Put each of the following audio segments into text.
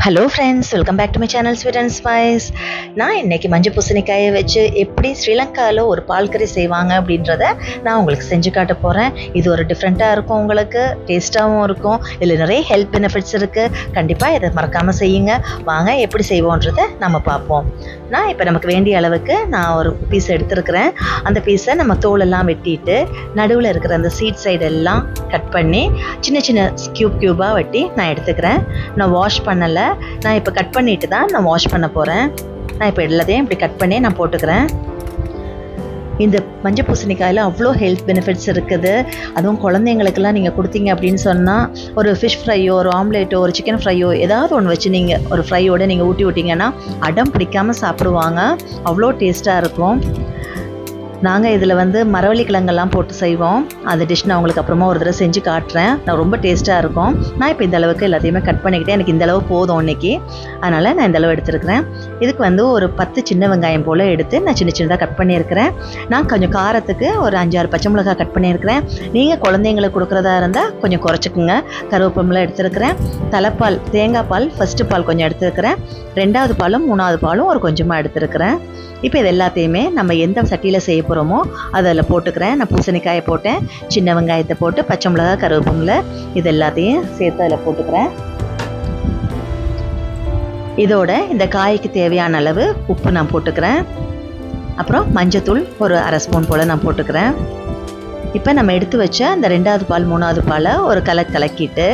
Hello friends, welcome back to my channel sweet and spice. நான் இன்றைக்கி மஞ்சள் பூசணிக்காயை வச்சு எப்படி ஸ்ரீலங்காவில் ஒரு பால் கறி செய்வாங்க அப்படின்றத நான் உங்களுக்கு செஞ்சு காட்ட போகிறேன். இது ஒரு டிஃப்ரெண்ட்டாக இருக்கும், உங்களுக்கு டேஸ்ட்டாகவும் இருக்கும். இதில் நிறைய ஹெல்த் பெனிஃபிட்ஸ் இருக்குது. கண்டிப்பாக இதை மறக்காமல் செய்யுங்க. வாங்க எப்படி செய்வோன்றதை நம்ம பார்ப்போம். நான் இப்போ நமக்கு வேண்டிய அளவுக்கு நான் ஒரு பீஸ் எடுத்துருக்கிறேன். அந்த பீஸை நம்ம தோலெல்லாம் வெட்டிட்டு நடுவில் இருக்கிற அந்த சீட் சைடு எல்லாம் கட் பண்ணி சின்ன சின்ன க்யூபாக வெட்டி நான் எடுத்துக்கிறேன். நான் வாஷ் பண்ணலை. நான் இப்போ கட் பண்ணிட்டு தான் நான் வாஷ் பண்ண போகிறேன். நான் இப்போ எல்லாத்தையும் இப்படி கட் பண்ணி நான் போட்டுக்கிறேன். இந்த மஞ்சள் பூசணிக்காயில் அவ்வளோ ஹெல்த் பெனிஃபிட்ஸ் இருக்குது. அதுவும் குழந்தைங்களுக்கெல்லாம் நீங்கள் கொடுத்தீங்க அப்படின்னு சொன்னால் ஒரு ஃபிஷ் ஃப்ரையோ, ஒரு ஆம்லேட்டோ, ஒரு சிக்கன் ஃப்ரையோ ஏதாவது ஒன்று வச்சு நீங்கள் ஒரு ஃப்ரையோடு நீங்கள் ஊட்டி விட்டிங்கன்னா அடம் பிடிக்காமல் சாப்பிடுவாங்க. அவ்வளோ டேஸ்ட்டாக இருக்கும். நாங்கள் இதில் மரவள்ளி கிழங்கெல்லாம் போட்டு செய்வோம். அந்த டிஷ் நான் உங்களுக்கு அப்புறமா ஒரு தடவை செஞ்சு காட்டுறேன். நான் ரொம்ப டேஸ்ட்டாக இருக்கும். நான் இப்போ இந்த அளவுக்கு எல்லாத்தையுமே கட் பண்ணிக்கிட்டேன். எனக்கு இந்த அளவு போதும் இன்றைக்கி, அதனால் நான் இந்த அளவு எடுத்துருக்கிறேன். இதுக்கு ஒரு 10 சின்ன வெங்காயம் போல் எடுத்து நான் சின்ன சின்னதாக கட் பண்ணியிருக்கிறேன். நான் கொஞ்சம் காரத்துக்கு ஒரு 5-6 பச்சை மிளகாய் கட் பண்ணியிருக்கிறேன். நீங்கள் குழந்தைங்களுக்கு கொடுக்குறதா இருந்தால் கொஞ்சம் குறைச்சிக்குங்க. கருவேப்பமெல்லாம் எடுத்துருக்கிறேன். தலைப்பால், தேங்காய் பால், ஃபஸ்ட்டு பால் கொஞ்சம் எடுத்துருக்கிறேன். 2வது பாலும் 3வது பாலும் ஒரு கொஞ்சமாக எடுத்துருக்கிறேன். இப்போ இது எல்லாத்தையுமே நம்ம எந்த சட்டியில் செய்ய போகிறோமோ அதில் போட்டுக்கிறேன். நான் பூசணிக்காயை போட்டேன், சின்ன வெங்காயத்தை போட்டு, பச்சை மிளகா, கருவேப்பிலை இது எல்லாத்தையும் சேர்த்து அதில் போட்டுக்கிறேன். இதோட இந்த காய்க்கு தேவையான அளவு உப்பு நான் போட்டுக்கிறேன். அப்புறம் மஞ்சத்தூள் ஒரு 1/2 ஸ்பூன் போல் நான் போட்டுக்கிறேன். இப்போ நம்ம எடுத்து வச்ச அந்த 2வது பால் 3வது பாலை ஒரு கலக்கிட்டு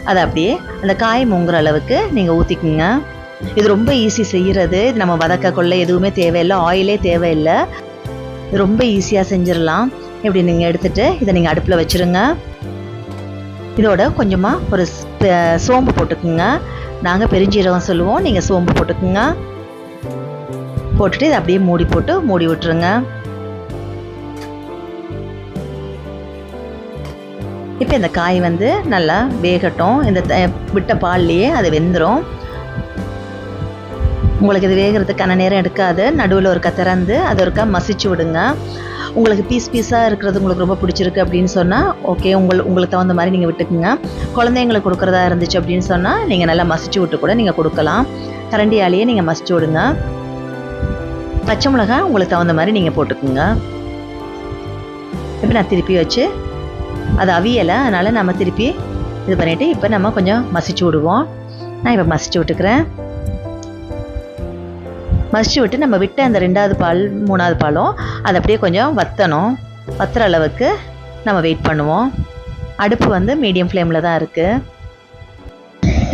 அதை அப்படியே அந்த காய் முங்குற அளவுக்கு நீங்கள் ஊற்றிக்குங்க. இது ரொம்ப ஈஸி செய்கிறது. இது நம்ம வதக்க கொள்ள எதுவுமே தேவையில்லை, ஆயிலே தேவையில்லை. இது ரொம்ப ஈஸியாக செஞ்சிடலாம். இப்படி நீங்கள் எடுத்துகிட்டு இதை நீங்கள் அடுப்பில் வச்சுருங்க. இதோட கொஞ்சமாக ஒரு சோம்பு போட்டுக்குங்க. நாங்கள் பெருஞ்சீரகம் சொல்லுவோம், நீங்கள் சோம்பு போட்டுக்குங்க. போட்டுட்டு இதை அப்படியே மூடி விட்டுருங்க. இப்போ இந்த காய் நல்லா வேகட்டும். இந்த விட்ட பால்லையே அது வெந்துடும். உங்களுக்கு இது வேகிறதுக்கான நேரம் எடுக்காது. நடுவில் ஒருக்கா திறந்து அதை ஒருக்கா மசிச்சு விடுங்க. உங்களுக்கு பீஸாக இருக்கிறது உங்களுக்கு ரொம்ப பிடிச்சிருக்கு அப்படின்னு சொன்னால் ஓகே, உங்களுக்கு தகுந்த மாதிரி நீங்கள் விட்டுக்குங்க. குழந்தைங்களுக்கு கொடுக்குறதா இருந்துச்சு அப்படின்னு சொன்னால் நீங்கள் நல்லா மசிச்சு விட்டு கூட நீங்கள் கொடுக்கலாம். கரண்டியாலேயே நீங்கள் மசிச்சு விடுங்க. பச்சை மிளகாய் உங்களுக்கு தகுந்த மாதிரி நீங்கள் போட்டுக்குங்க. இப்போ நான் திருப்பி வச்சு அது அவியலை, அதனால் நம்ம திருப்பி இது பண்ணிவிட்டு இப்போ நம்ம கொஞ்சம் மசிச்சு விடுவோம். நான் இப்போ மசிச்சு விட்டுக்கிறேன். மசிச்சு விட்டு நம்ம விட்ட அந்த 2வது பால் 3வது பாலும் அதை அப்படியே கொஞ்சம் வத்துற அளவுக்கு நம்ம வெயிட் பண்ணுவோம். அடுப்பு மீடியம் ஃப்ளேமில் தான் இருக்குது.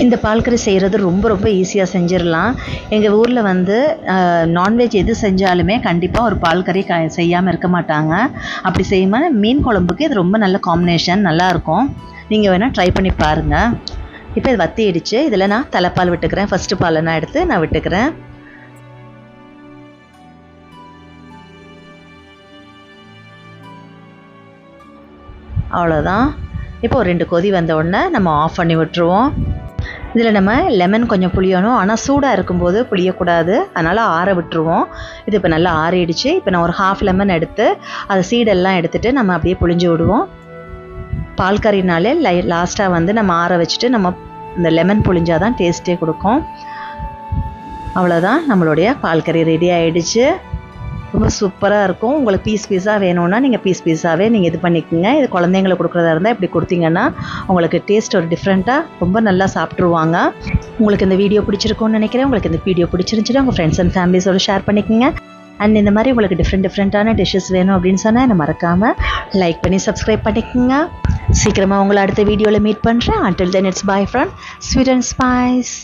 இந்த பால் கறி செய்கிறது ரொம்ப ரொம்ப ஈஸியாக செஞ்சிடலாம். எங்கள் ஊரில் நான்வெஜ் எது செஞ்சாலுமே கண்டிப்பாக ஒரு பால் கறி செய்யாமல் இருக்க மாட்டாங்க. அப்படி செய்யும்போது மீன் குழம்புக்கு இது ரொம்ப நல்ல காம்பினேஷன், நல்லாயிருக்கும். நீங்கள் வேணால் ட்ரை பண்ணி பாருங்கள். இப்போ இது வத்திடுச்சு. இதில் நான் தலைப்பால் விட்டுக்கிறேன். ஃபஸ்ட்டு பாலை நான் எடுத்து நான் விட்டுக்கிறேன். அவ்வளோதான். இப்போ ஒரு 2 கொதி வந்த உடனே நம்ம ஆஃப் பண்ணி விட்டுருவோம். இதில் நம்ம லெமன் கொஞ்சம் புளியணும், ஆனால் சூடாக இருக்கும்போது புளியக்கூடாது, அதனால் ஆற விட்டுருவோம். இது இப்போ நல்லா ஆறிடுச்சு. இப்போ நான் ஒரு 1/2 லெமன் எடுத்து அதை சீடெல்லாம் எடுத்துகிட்டு நம்ம அப்படியே புளிஞ்சு விடுவோம். பால் கறினாலே லாஸ்ட்டாக நம்ம ஆற வச்சுட்டு நம்ம இந்த லெமன் புளிஞ்சாதான் டேஸ்ட்டே கொடுக்கும். அவ்வளோதான், நம்மளுடைய பால் கறி ரெடி ஆகிடுச்சு. ரொம்ப சூப்பராக இருக்கும். உங்களுக்கு பீஸாக வேணும்னா நீங்கள் பீஸாகவே நீங்கள் இது பண்ணிக்கோங்க. இது குழந்தைங்களுக்கு கொடுக்குறதா இருந்தால் இப்படி கொடுத்தீங்கன்னா உங்களுக்கு டேஸ்ட் ஒரு டிஃப்ரெண்ட்டாக ரொம்ப நல்லா சாப்பிட்ருவாங்க. உங்களுக்கு இந்த வீடியோ பிடிச்சிருக்கும்னு நினைக்கிறேன். உங்களுக்கு இந்த வீடியோ பிடிச்சிருந்துச்சுன்னா உங்கள் ஃப்ரெண்ட்ஸ் அண்ட் ஃபேமிலிஸோடு ஷேர் பண்ணிக்கோங்க. அண்ட் இந்த மாதிரி உங்களுக்கு டிஃப்ரெண்ட்டான டிஷ்ஷஸ் வேணும் அப்படின்னு சொன்னால் என்னை மறக்காமல் லைக் பண்ணி சப்ஸ்கிரைப் பண்ணிக்கோங்க. சீக்கிரமாக உங்களை அடுத்த வீடியோவில் மீட் பண்ணுறேன். Until then, it's bye from Sweet and Spice.